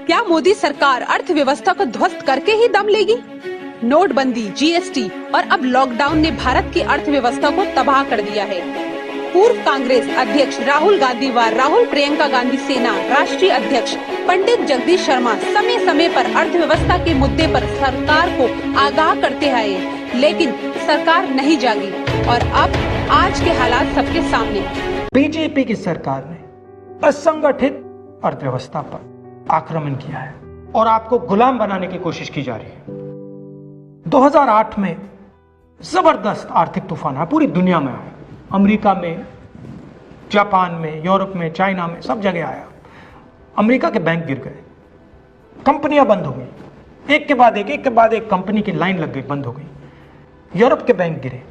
क्या मोदी सरकार अर्थव्यवस्था को ध्वस्त करके ही दम लेगी? नोटबंदी, जीएसटी और अब लॉकडाउन ने भारत की अर्थव्यवस्था को तबाह कर दिया है। पूर्व कांग्रेस अध्यक्ष राहुल गांधी व राहुल प्रियंका गांधी सेना राष्ट्रीय अध्यक्ष पंडित जगदीश शर्मा समय समय पर अर्थव्यवस्था के मुद्दे पर सरकार को आगाह करते आए, लेकिन सरकार नहीं जागी और अब आज के हालात सबके सामने। बीजेपी की सरकार ने असंगठित अर्थव्यवस्था पर आक्रमण किया है और आपको गुलाम बनाने की कोशिश की जा रही है। 2008 में जबरदस्त आर्थिक तूफान है, पूरी दुनिया में आया, अमेरिका में, जापान में, यूरोप में, चाइना में, सब जगह आया। अमेरिका के बैंक गिर गए, कंपनियां बंद हो गई, एक के बाद एक कंपनी की लाइन लग गई, बंद हो गई। यूरोप के बैंक गिरे,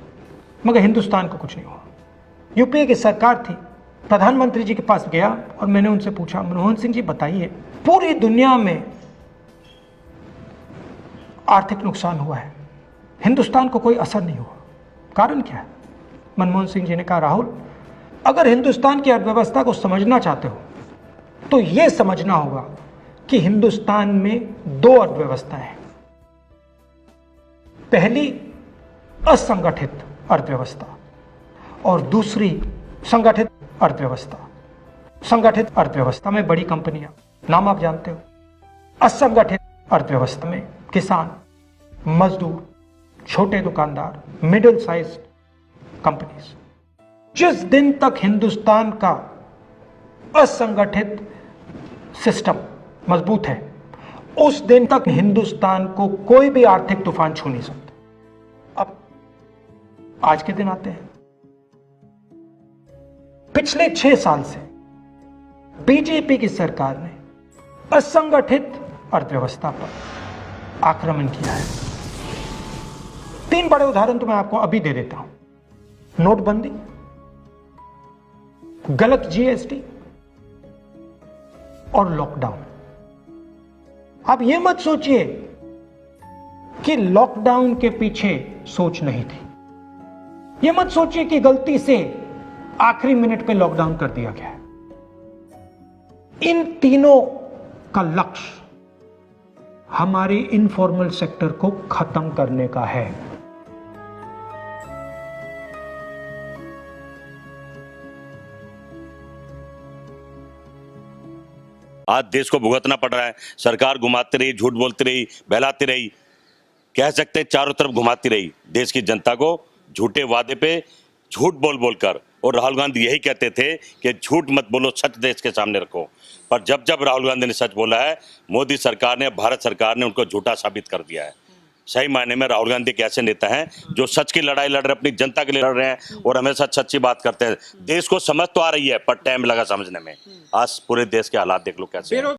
मगर हिंदुस्तान को कुछ नहीं हुआ। यूपीए की सरकार थी, प्रधानमंत्री जी के पास गया और मैंने उनसे पूछा, मनमोहन सिंह जी बताइए, पूरी दुनिया में आर्थिक नुकसान हुआ है, हिंदुस्तान को कोई असर नहीं हुआ, कारण क्या है? मनमोहन सिंह जी ने कहा, राहुल, अगर हिंदुस्तान की अर्थव्यवस्था को समझना चाहते हो तो यह समझना होगा कि हिंदुस्तान में दो अर्थव्यवस्थाएं हैं। पहली असंगठित अर्थव्यवस्था और दूसरी संगठित अर्थव्यवस्था। संगठित अर्थव्यवस्था में बड़ी कंपनियां, नाम आप जानते हो। असंगठित अर्थव्यवस्था में किसान, मजदूर, छोटे दुकानदार, मिडिल साइज कंपनीज। जिस दिन तक हिंदुस्तान का असंगठित सिस्टम मजबूत है, उस दिन तक हिंदुस्तान को कोई भी आर्थिक तूफान छू नहीं सकता। अब आज के दिन आते हैं। पिछले 6 साल से बीजेपी की सरकार ने असंगठित अर्थव्यवस्था पर आक्रमण किया है। 3 बड़े उदाहरण तो मैं आपको अभी दे देता हूं। नोटबंदी, गलत जीएसटी और लॉकडाउन। आप यह मत सोचिए कि लॉकडाउन के पीछे सोच नहीं थी। यह मत सोचिए कि गलती से आखिरी मिनट पे लॉकडाउन कर दिया गया है। इन तीनों का लक्ष्य हमारे इनफॉर्मल सेक्टर को खत्म करने का है। आज देश को भुगतना पड़ रहा है। सरकार घुमाती रही, झूठ बोलती रही, बहलाती रही, कह सकते हैं चारों तरफ घुमाती रही देश की जनता को झूठे वादे पे झूठ बोल बोलकर। और राहुल गांधी यही कहते थे कि झूठ मत बोलो, सच देश के सामने रखो। पर जब जब राहुल गांधी ने सच बोला है, मोदी सरकार ने, भारत सरकार ने उनको झूठा साबित कर दिया है। सही मायने में राहुल गांधी एक ऐसे नेता हैं जो सच की लड़ाई लड़ रहे, अपनी जनता के लिए लड़ रहे हैं और हमेशा सच्ची बात करते हैं। देश को समझ तो आ रही है, पर टाइम लगा समझने में। आज पूरे देश के हालात देख लो कैसे हैं।